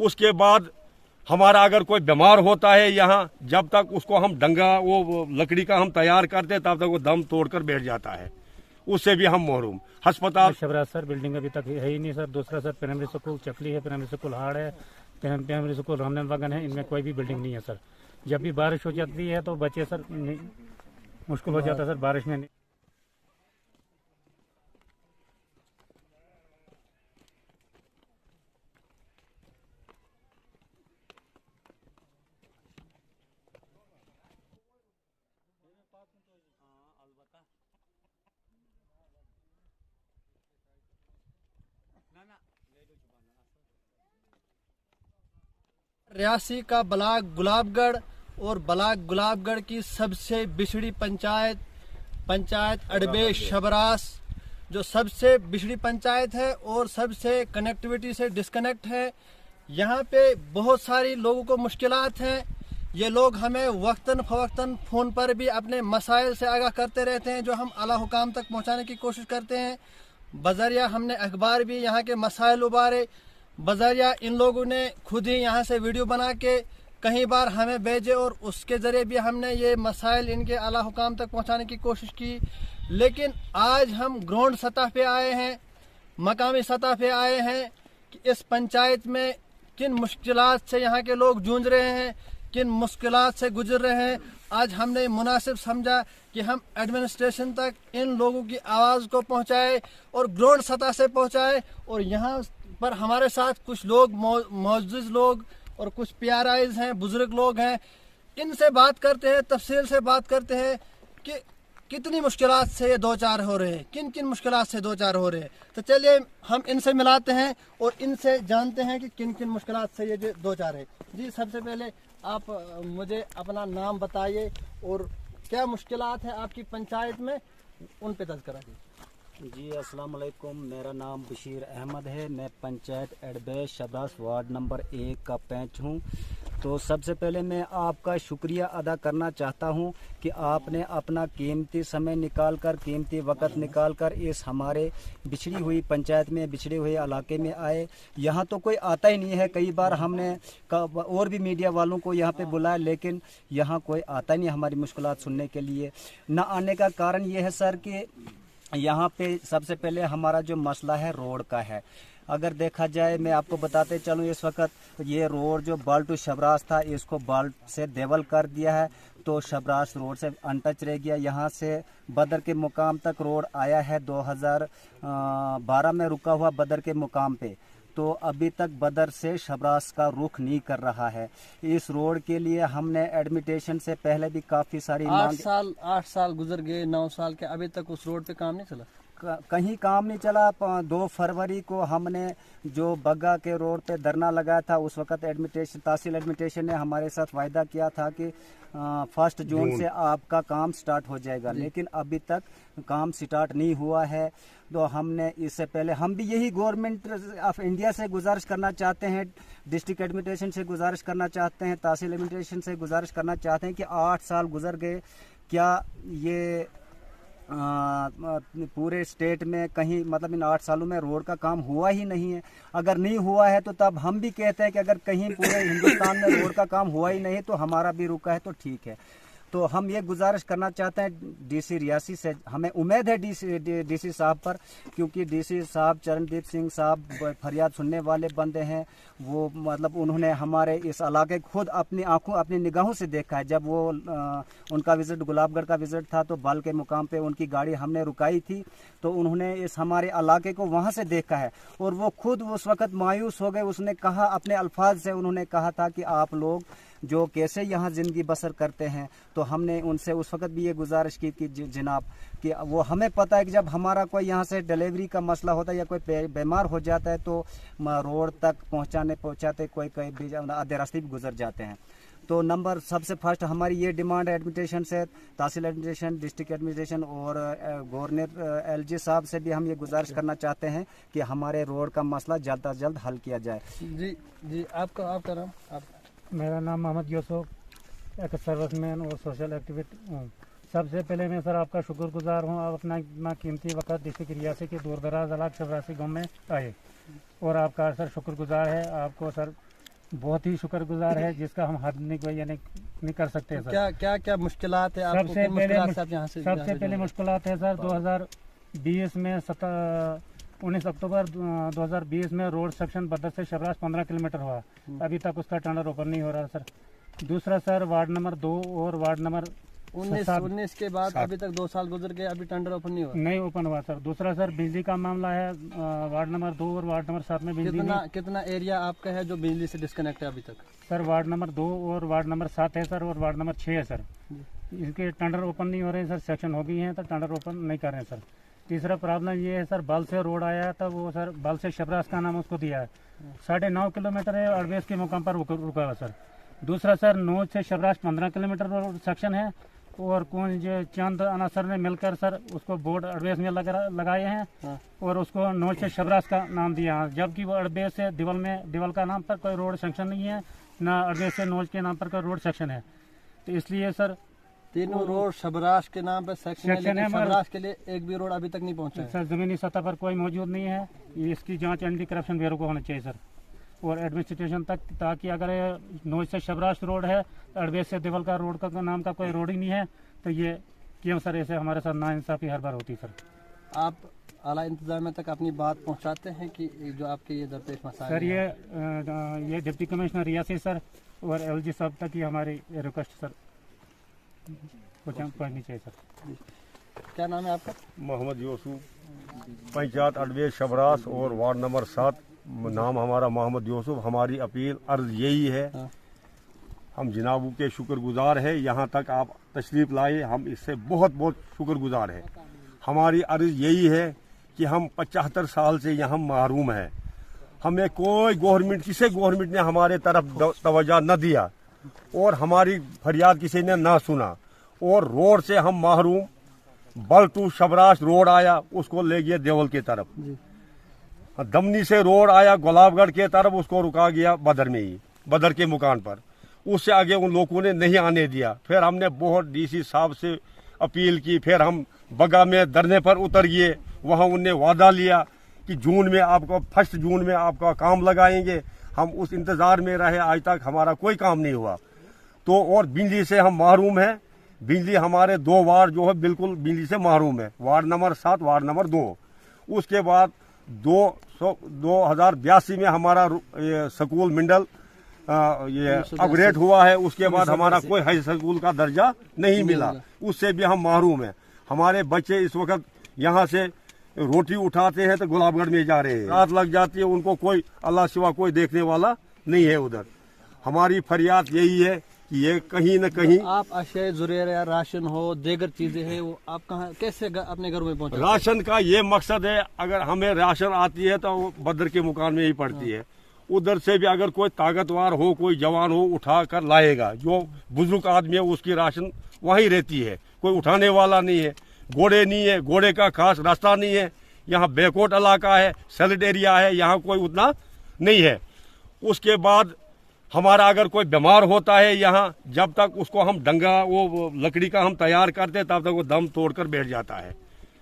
उसके बाद हमारा अगर कोई बीमार होता है यहाँ, जब तक उसको हम डंगा वो लकड़ी का हम तैयार करते तब तक वो दम तोड़कर बैठ जाता है, उससे भी हम महरूम। अस्पताल शबराज सर बिल्डिंग अभी तक है ही नहीं सर। दूसरा सर प्राइमरी स्कूल चकली है, प्राइमरी स्कूल हाड़ है, प्राइमरी स्कूल रामनंद वगन है, इनमें कोई भी बिल्डिंग नहीं है सर। जब भी बारिश हो जाती है तो बच्चे सर मुश्किल हो जाता है सर बारिश में। रियासी का ब्लॉक गुलाबगढ़ और ब्लॉक गुलाबगढ़ की सबसे बिछड़ी पंचायत अडबे शबरास, जो सबसे बिछड़ी पंचायत है और सबसे कनेक्टिविटी से डिस्कनेक्ट है। यहाँ पे बहुत सारी लोगों को मुश्किलात हैं। ये लोग हमें वक्तन फवक्तन फ़ोन पर भी अपने मसाइल से आगाह करते रहते हैं, जो हम आला हुकाम तक पहुँचाने की कोशिश करते हैं। बजरिया हमने अखबार भी यहाँ के मसाइल उबारे, बजरिया इन लोगों ने खुद ही यहाँ से वीडियो बना के कई बार हमें भेजे और उसके ज़रिए भी हमने ये मसाइल इनके आला हुकाम तक पहुँचाने की कोशिश की। लेकिन आज हम ग्राउंड सतह पे आए हैं, मकामी सतह पे आए हैं कि इस पंचायत में किन मुश्किलात से यहाँ के लोग जूझ रहे हैं, किन मुश्किलात से गुजर रहे हैं। आज हमने मुनासिब समझा कि हम एडमिनिस्ट्रेशन तक इन लोगों की आवाज़ को पहुँचाए और ग्राउंड सतह से पहुँचाए। और यहाँ पर हमारे साथ कुछ लोग मौजूद लोग और कुछ PRIs हैं, बुजुर्ग लोग हैं, इनसे बात करते हैं, तफसील से बात करते हैं कि कितनी मुश्किलात से ये दो चार हो रहे हैं, किन किन मुश्किलात से दो चार हो रहे हैं। तो चलिए हम इनसे मिलाते हैं और इनसे जानते हैं कि किन किन मुश्किलात से ये दो चार है। जी, सबसे पहले आप मुझे अपना नाम बताइए और क्या मुश्किलात है आपकी पंचायत में, उन पे तज़किरा कीजिए। जी अस्सलाम वालेकुम, मेरा नाम बशीर अहमद है। मैं पंचायत एडबे शबरास वार्ड नंबर 1 का पैंच हूँ। तो सबसे पहले मैं आपका शुक्रिया अदा करना चाहता हूँ कि आपने अपना कीमती समय निकाल कर, कीमती वक़्त निकाल कर इस हमारे बिछड़ी हुई पंचायत में, बिछड़े हुए इलाके में आए। यहाँ तो कोई आता ही नहीं है। कई बार हमने और भी मीडिया वालों को यहाँ पे बुलाया, लेकिन यहाँ कोई आता ही नहीं हमारी मुश्किलात सुनने के लिए। न आने का कारण ये है सर कि यहाँ पे सबसे पहले हमारा जो मसला है रोड का है। अगर देखा जाए, मैं आपको बताते चलूँ, इस वक्त ये रोड जो बाल टू शबरास था, इसको बाल से देवल कर दिया है, तो शबरास रोड से अनटच रह गया। यहाँ से बदर के मुकाम तक रोड आया है 2012 में रुका हुआ बदर के मुकाम पे, तो अभी तक बदर से शबरास का रुख नहीं कर रहा है। इस रोड के लिए हमने एडमिटेशन से पहले भी काफ़ी सारी 8 साल गुजर गए, 9 साल के, अभी तक उस रोड पे काम नहीं चला। कहीं काम नहीं चला। 2 फरवरी को हमने जो बग्गा के रोड पे धरना लगाया था, उस वक्त तहसील एडमिटेशन ने हमारे साथ वायदा किया था कि 1 जून से आपका काम स्टार्ट हो जाएगा, लेकिन अभी तक काम स्टार्ट नहीं हुआ है। तो हमने इससे पहले हम भी यही गवर्नमेंट ऑफ इंडिया से गुजारिश करना चाहते हैं, डिस्ट्रिक्ट एडमिनिस्ट्रेशन से गुजारिश करना चाहते हैं, तहसील एडमिनिस्ट्रेशन से गुजारिश करना चाहते हैं कि 8 साल गुजर गए, क्या ये पूरे स्टेट में कहीं मतलब इन 8 सालों में रोड का काम हुआ ही नहीं है? अगर नहीं हुआ है तो तब हम भी कहते हैं कि अगर कहीं पूरे हिंदुस्तान में रोड का काम हुआ ही नहीं तो हमारा भी रुका है तो ठीक है। तो हम ये गुजारिश करना चाहते हैं DC रियासी से, हमें उम्मीद है DC साहब पर, क्योंकि DC साहब चरणदीप सिंह साहब फरियाद सुनने वाले बंदे हैं। वो मतलब उन्होंने हमारे इस इलाके खुद अपनी आंखों, अपनी निगाहों से देखा है। जब वो उनका विज़िट गुलाबगढ़ का विज़िट था तो बाल के मुकाम पे उनकी गाड़ी हमने रुकाई थी, तो उन्होंने इस हमारे इलाके को वहाँ से देखा है और वो खुद उस वक़्त मायूस हो गए। उसने कहा, अपने अल्फाज से उन्होंने कहा था कि आप लोग जो कैसे यहाँ ज़िंदगी बसर करते हैं। तो हमने उनसे उस वक़्त भी ये गुजारिश की कि जनाब, कि वो हमें पता है कि जब हमारा कोई यहाँ से डिलीवरी का मसला होता है या कोई बीमार हो जाता है तो रोड तक पहुँचाते कोई आधे रास्ते भी गुजर जाते हैं। तो नंबर सबसे फर्स्ट हमारी ये डिमांड है एडमिनिस्ट्रेशन से, तहसील एडमिनिस्ट्रेशन, डिस्ट्रिक्ट एडमिनिस्ट्रेशन और गवर्नर LG साहब से भी हम ये गुजारिश करना चाहते हैं कि हमारे रोड का मसला जल्द अज जल्द हल किया जाए। जी आपका नाम? मेरा नाम मोहम्मद यूसुफ, एक सर्विसमैन और सोशल एक्टिविस्ट हूँ। सबसे पहले मैं सर आपका शुक्रगुजार हूँ, आप अपना कीमती वक्त डिस्ट्रिक्ट रियासी के दूर दराज इलाके शबरासी गाँव में आए और आपका सर शुक्रगुजार है। आपको सर बहुत ही शुक्रगुजार है, जिसका हम हद नहीं कर सकते सर। क्या क्या क्या मुश्किलात है आपको? सबसे किन पहले मुश्किलात से आप यहाँ से सबसे पहले मुश्किलात है सर 2020 में 19 अक्टूबर 2020 में रोड सेक्शन बदर से शबराज 15 किलोमीटर हुआ, अभी तक उसका टेंडर ओपन नहीं हो रहा सर। दूसरा सर वार्ड नंबर 2 और वार्ड नंबर 19 के बाद अभी तक 2 साल गुजर गए, अभी टेंडर ओपन नहीं ओपन हुआ सर। दूसरा सर बिजली का मामला है, वार्ड नंबर 2 और वार्ड नंबर 7 में बिजली कितना एरिया आपका है जो बिजली से डिस्कनेक्ट है अभी तक? सर वार्ड नंबर 2 और वार्ड नंबर 7 है सर, और वार्ड नंबर 6 है सर। इनके टेंडर ओपन नहीं हो रहे हैं सर, सेक्शन हो गई हैं तो टेंडर ओपन नहीं कर रहे हैं सर। तीसरा प्रॉब्लम ये है सर, बल से रोड आया था, वो सर बल से शबराज का नाम उसको दिया है, 9.5 किलोमीटर है अड़बेस के मुकाम पर रुका हुआ सर। दूसरा सर नोज से शबराज 15 किलोमीटर रोड सेक्शन है, और कुंज चंद अनासर ने मिलकर सर उसको बोर्ड अड़बेस में लगाए हैं, और उसको नोज से शबराज का नाम दिया है, जबकि वो अड़बेस से दिवल का नाम पर कोई रोड सेक्शन नहीं है, ना अड़बेस से नोज के नाम पर कोई रोड सेक्शन है। तो इसलिए सर तीनों रोड शबराज के नाम पर सेक्शन है, लेकिन शबराज के लिए एक भी रोड अभी तक नहीं पहुंचा है सर। जमीनी सतह पर कोई मौजूद नहीं है, इसकी जांच एंटी करप्शन ब्यूरो को होना चाहिए सर, और एडमिनिस्ट्रेशन तक, ताकि अगर नोज से शबराज रोड है, अड़बेस से दिवल का रोड का नाम का कोई रोड ही नहीं है, तो ये क्यों सर ऐसे हमारे साथ नाइंसाफी हर बार होती सर। आप आला इंतजामिया तक अपनी बात पहुंचाते हैं कि जो आपके ये दरपेश मसाइल सर? ये डिप्टी कमिश्नर रियासी सर और LG साहब तक ये हमारी रिक्वेस्ट सर पहुंचनी चाहिए सर। क्या नाम है आपका? मोहम्मद यूसुफ, पंचायत अड़बेस शबरास और वार्ड नंबर 7, नाम हमारा मोहम्मद यूसुफ। हमारी अपील अर्ज यही है, हम जनाबों के शुक्रगुजार है, यहाँ तक आप तशरीफ लाए, हम इससे बहुत बहुत शुक्रगुजार है। हमारी अर्ज यही है कि हम 75 साल से यहाँ महरूम हैं, हमें कोई गवर्नमेंट, किसी गवर्नमेंट ने हमारे तरफ तवज्जो न दिया, और हमारी फरियाद किसी ने ना सुना, और रोड से हम महरूम। बल टू शबराज रोड आया, उसको ले गया देवल की तरफ, दमनी से रोड आया गुलाबगढ़ के तरफ, उसको रुका गया बदर में ही, बदर के मुकान पर, उससे आगे उन लोगों ने नहीं आने दिया। फिर हमने बहुत DC साहब से अपील की, फिर हम बगा में धरने पर उतर गए, वहाँ उनने वादा लिया कि जून में आपको 1 जून में आपका काम लगाएंगे। हम उस इंतजार में रहे, आज तक हमारा कोई काम नहीं हुआ। तो और बिजली से हम महरूम हैं, बिजली हमारे 2 वार्ड जो है बिल्कुल बिजली से महरूम है, वार्ड नंबर 7, वार्ड नंबर 2। उसके बाद 2082 में हमारा स्कूल मंडल ये अपग्रेड हुआ है, उसके बाद हमारा कोई हाई स्कूल का दर्जा नहीं मिला, उससे भी हम महरूम हैं। हमारे बच्चे इस वक्त यहाँ से रोटी उठाते हैं तो गुलाबगढ़ में जा रहे हैं, रात लग जाती है, उनको कोई अल्लाह सिवा कोई देखने वाला नहीं है उधर। हमारी फरियाद यही है कि ये कहीं न कहीं आप अशय ज़रूरी या राशन हो, दीगर चीजें हैं, वो आप कहाँ कैसे अपने घरों में पहुँचे? राशन का ये मकसद है, अगर हमें राशन आती है तो वो बदर के मुकान में ही पड़ती है, उधर से भी अगर कोई ताकतवर हो, कोई जवान हो, उठा कर लाएगा। जो बुजुर्ग आदमी है उसकी राशन वहीं रहती है, कोई उठाने वाला नहीं है, घोड़े नहीं है, घोड़े का खास रास्ता नहीं है, यहाँ बैकवर्ड इलाका है, सैलिड एरिया है, यहाँ कोई उतना नहीं है। उसके बाद हमारा अगर कोई बीमार होता है यहाँ, जब तक उसको हम डंगा वो लकड़ी का हम तैयार करते तब तक वो दम तोड़कर बैठ जाता है,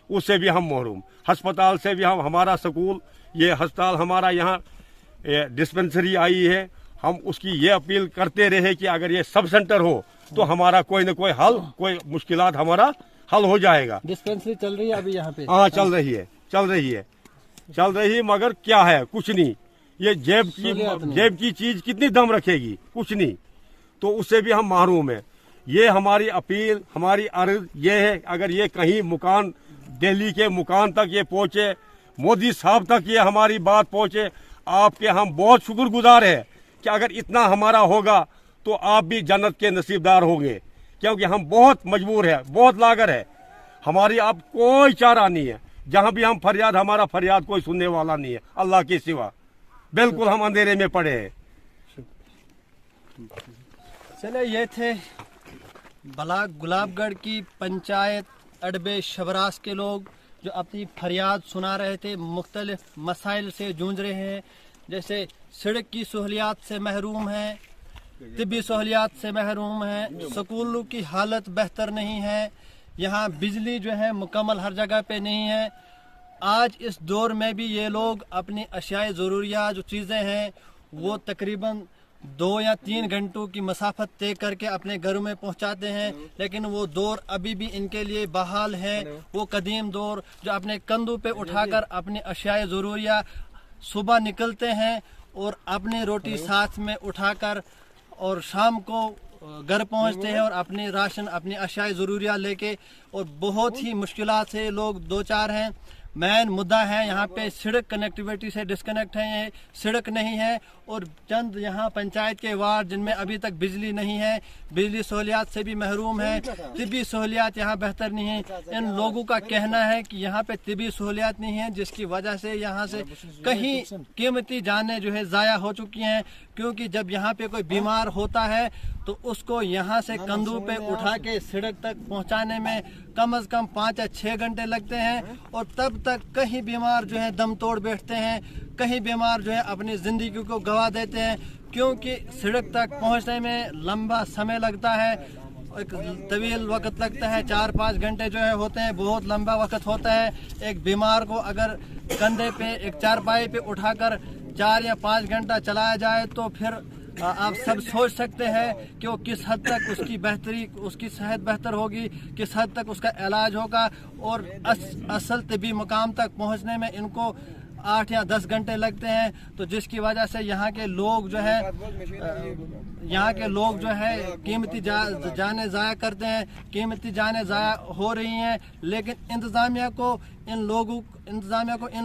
उससे भी हम महरूम। अस्पताल से भी हम, हमारा स्कूल, ये अस्पताल हमारा यहाँ डिस्पेंसरी आई है, हम उसकी ये अपील करते रहे कि अगर ये सब सेंटर हो तो हमारा कोई न कोई हल, कोई मुश्किलात हमारा हल हो जाएगा। डिस्पेंसरी चल रही है अभी यहाँ पे? हाँ चल रही है, मगर क्या है, कुछ नहीं। ये जेब की चीज कितनी दम रखेगी, कुछ नहीं। तो उससे भी हम महरूम हैं। ये हमारी अपील, हमारी अर्ज ये है, अगर ये कहीं मुकान, दिल्ली के मुकान तक ये पहुंचे, मोदी साहब तक ये हमारी बात पहुंचे, आपके हम बहुत शुक्रगुजार है कि अगर इतना हमारा होगा तो आप भी जन्नत के नसीबदार होंगे, क्योंकि हम बहुत मजबूर है, बहुत लागर है, हमारी अब कोई चारा नहीं है। जहां भी हम फरियाद, हमारा फरियाद कोई सुनने वाला नहीं है अल्लाह के सिवा, बिल्कुल हम अंधेरे में पड़े हैं। चले, ये थे ब्लॉक गुलाबगढ़ की पंचायत अड़बेस शबरास के लोग जो अपनी फरियाद सुना रहे थे, मुख्तलिफ मसाइल से जूझ रहे हैं, जैसे सड़क की सहूलियात से महरूम हैं, तिब्बी सहूलियात से महरूम हैं, स्कूलों की हालत बेहतर नहीं है, यहाँ बिजली जो है मुकम्मल हर जगह पे नहीं है। आज इस दौर में भी ये लोग अपनी अशियाए ज़रूरियात जो चीज़ें हैं वो तकरीबन 2 या 3 घंटों की मसाफत तय करके अपने घरों में पहुंचाते हैं, लेकिन वो दौर अभी भी इनके लिए बहाल है। वो कदीम दौर जो अपने कंधों पे उठाकर अपनी अशियाए ज़रूरिया सुबह निकलते हैं और अपनी रोटी साथ में उठाकर और शाम को घर पहुंचते हैं और अपनी राशन अपनी अशियाए ज़रूरिया लेके, और बहुत ही मुश्किलात से लोग दो चार हैं। मेन मुद्दा है यहाँ पे सड़क कनेक्टिविटी से डिस्कनेक्ट है, सड़क नहीं है, और चंद यहाँ पंचायत के वार्ड जिनमें अभी तक बिजली नहीं है, बिजली सहूलियात से भी महरूम है, तिब्बी सहूलियात यहाँ बेहतर नहीं है। इन लोगों का कहना है कि यहाँ पे तिब्बी सहूलियात नहीं है, जिसकी वजह से यहाँ से कहीं कीमती जानें जो है ज़ाया हो चुकी हैं, क्योंकि जब यहाँ पे कोई बीमार होता है तो उसको यहाँ से कंधों पे उठा के सड़क तक पहुँचाने में कम से कम 5 या 6 घंटे लगते हैं, और तब तक कहीं बीमार जो है दम तोड़ बैठते हैं, कहीं बीमार जो है अपनी ज़िंदगी को गंवा देते हैं, क्योंकि सड़क तक पहुँचने में लंबा समय लगता है, एक तवील वक्त लगता है। 4-5 घंटे जो है होते हैं, बहुत लंबा वक्त होता है। एक बीमार को अगर कंधे पे एक चारपाई पे उठाकर 4 या 5 घंटा चलाया जाए तो फिर आप सब सोच सकते हैं कि वो किस हद तक उसकी सेहत बेहतर होगी, किस हद तक उसका इलाज होगा, और असल तिब्बी मुकाम तक पहुंचने में इनको 8 या 10 घंटे लगते हैं। तो जिसकी वजह से यहाँ के लोग जो है कीमती जानें ज़ाया करते हैं, कीमती जानें ज़ाया हो रही हैं। लेकिन इंतज़ामिया को इन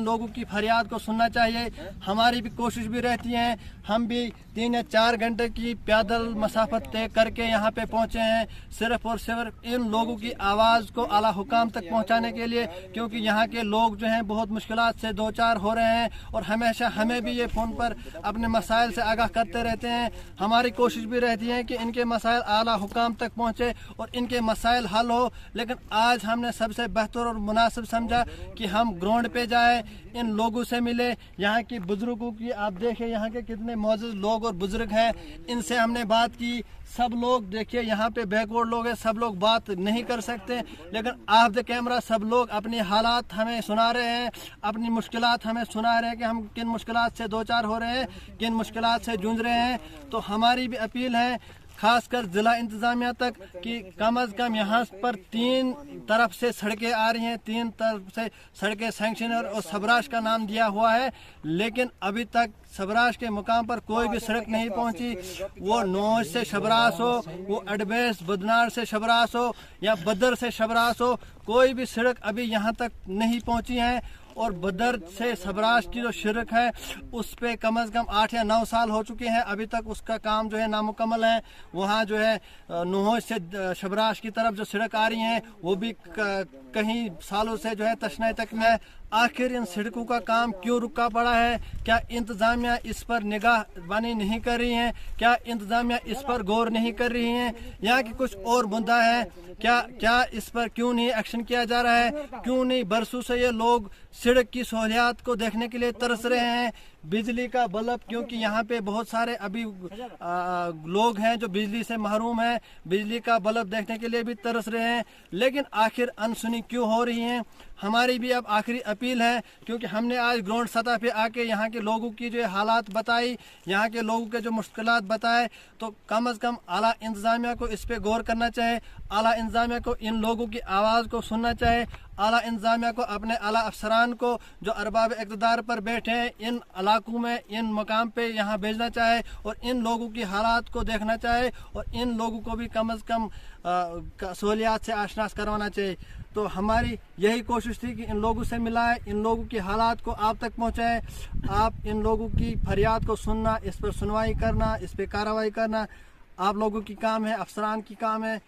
लोगों की फरियाद को सुनना चाहिए। हमारी भी कोशिश भी रहती है, हम भी 3 या 4 घंटे की पैदल मसाफत तय करके यहाँ पे पहुँचे हैं, सिर्फ और सिर्फ इन लोगों की आवाज़ को आला हुकाम तक पहुँचाने के लिए, क्योंकि यहाँ के लोग जो हैं बहुत मुश्किलात से दो चार हो रहे हैं, और हमेशा हमें भी ये फ़ोन पर अपने मसाइल से आगाह करते रहते हैं। हमारी कोशिश भी रहती है कि इनके मसाइल आला हुकाम तक पहुँचे और इनके मसाइल हल हो। लेकिन आज हमने सबसे बेहतर और मुनासिब समझा कि हम ग्राउंड पे जाए, इन लोगों से मिले। यहाँ की बुजुर्गों की आप देखें यहाँ के कितने मौजूद लोग और बुजुर्ग हैं, इनसे हमने बात की। सब लोग देखिए यहाँ पे बैकवर्ड लोग हैं, सब लोग बात नहीं कर सकते, लेकिन ऑफ द कैमरा सब लोग अपनी हालात हमें सुना रहे हैं, अपनी मुश्किलात हमें सुना रहे हैं कि हम किन मुश्किलात से दो चार हो रहे हैं, किन मुश्किलात से जूझ रहे हैं। तो हमारी भी अपील है खासकर ज़िला इंतज़ामिया तक कि कम अज़ कम यहाँ पर 3 तरफ से सड़कें आ रही हैं, 3 तरफ से सड़कें सैंक्शनर और सबराश का नाम दिया हुआ है, लेकिन अभी तक सबराश के मुकाम पर कोई भी सड़क नहीं पहुंची। वो नौज से शबरास हो, वो अडबेस बदनार से शबरास हो या बदर से शबरास हो, कोई भी सड़क अभी यहाँ तक नहीं पहुंची है। और बदर से सबराश की जो सड़क है उस पे कम से कम 8 या 9 साल हो चुके हैं, अभी तक उसका काम जो है नामुकम्मल है। वहाँ जो है नोहज से शबराश की तरफ जो सड़क आ रही है वो भी कहीं सालों से जो है तशनाई तक में है। आखिर इन सड़कों का काम क्यों रुका पड़ा है? क्या इंतज़ामिया इस पर निगाहबानी नहीं कर रही है? क्या इंतज़ामिया इस पर गौर नहीं कर रही है? यहाँ की कुछ और मुद्दा है, क्या इस पर क्यों नहीं एक्शन किया जा रहा है? क्यों नहीं बरसों से ये लोग सड़क की सहूलियात को देखने के लिए तरस रहे हैं? बिजली का बल्ब, क्योंकि यहाँ पे बहुत सारे अभी लोग हैं जो बिजली से महरूम हैं, बिजली का बल्ब देखने के लिए भी तरस रहे हैं, लेकिन आखिर अनसुनी क्यों हो रही हैं? हमारी भी अब आखिरी अपील है, क्योंकि हमने आज ग्राउंड सतह पे आके यहाँ के लोगों की जो हालात बताई, यहाँ के लोगों के जो मुश्किलात बताए, तो कम से कम आला इंतज़ामिया को इस पे गौर करना चाहिए, आला इंतज़ामिया को इन लोगों की आवाज़ को सुनना चाहिए, आला इंतज़ामिया को अपने आला अफसरान को जो अरबाब इक़्तिदार पर बैठे हैं इन इलाकों में, इन मकाम पे यहाँ भेजना चाहे और इन लोगों की हालात को देखना चाहे और इन लोगों को भी कम से कम सहूलियात से आशना करवाना चाहिए। तो हमारी यही कोशिश थी कि इन लोगों से मिलाए, इन लोगों की हालात को आप तक पहुँचाएँ। आप इन लोगों की फरियाद को सुनना, इस पर सुनवाई करना, इस पर कार्रवाई करना आप लोगों की काम है, अफसरान की काम है।